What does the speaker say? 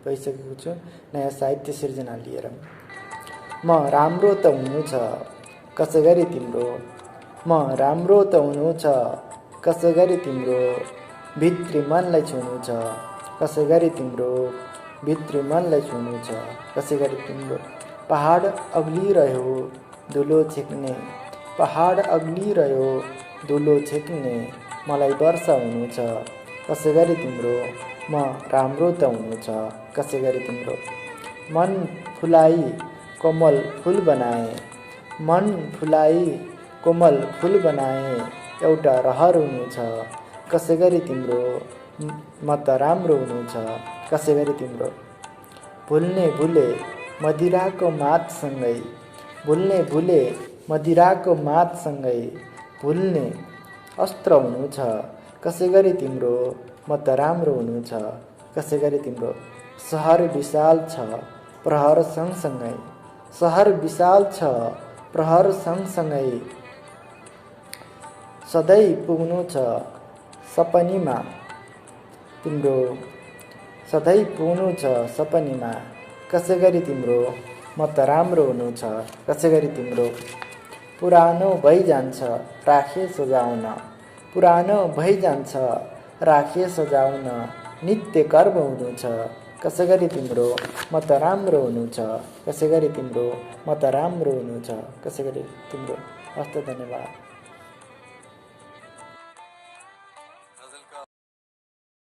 भइसकेको छु नयाँ साहित्य सिर्जना लिएर। म राम्रो त हुनु छ कसै गरी तिम्रो, म राम्रो त हुनु छ कसै गरी तिम्रो, भित्री मनलाई छुनु छ कसै गरी तिम्रो, भित्री मनलाई छुनु छ कसै गरी तिम्रो। पहाड अग्लिरह्यो धुलो छेक्ने, पहाड अग्लिरह्यो धुलो छेक्ने, मलाई वर्षा हुनु छ कसै गरी तिम्रो, म राम्रो त हुनु छ कसै गरी तिम्रो। मन फुलाई कोमल फुल बनाए, मन फुलाई कोमल फुल बनाए, एउटा रहर हुनु छ कसै गरी तिम्रो, म त राम्रो हुनु छ कसै गरी तिम्रो। भुल्ने भुले मदिराको मातसँगै, भुल्ने भुले मदिराको मातसँगै, भुल्ने अस्त्र हुनु छ कसै गरी तिम्रो, म त राम्रो हुनु छ कसै गरी तिम्रो। सहर विशाल छ प्रहर सँगसँगै, सहर विशाल छ प्रहर सँगसँगै, सधैँ पुग्नु छ सपनीमा तिम्रो, सधैँ पुग्नु छ सपनीमा कसै गरी तिम्रो, म त राम्रो हुनु छ कसै गरी तिम्रो। पुरानो भइजान्छ राखे सजाउन, पुरानो भइजान्छ राखे सजाउन, नित्य कर्म हुनु छ कसै गरी तिम्रो, म त राम्रो हुनु छ कसै गरी तिम्रो, म त राम्रो हुनु छ कसै गरी तिम्रो। हस्त धन्यवाद।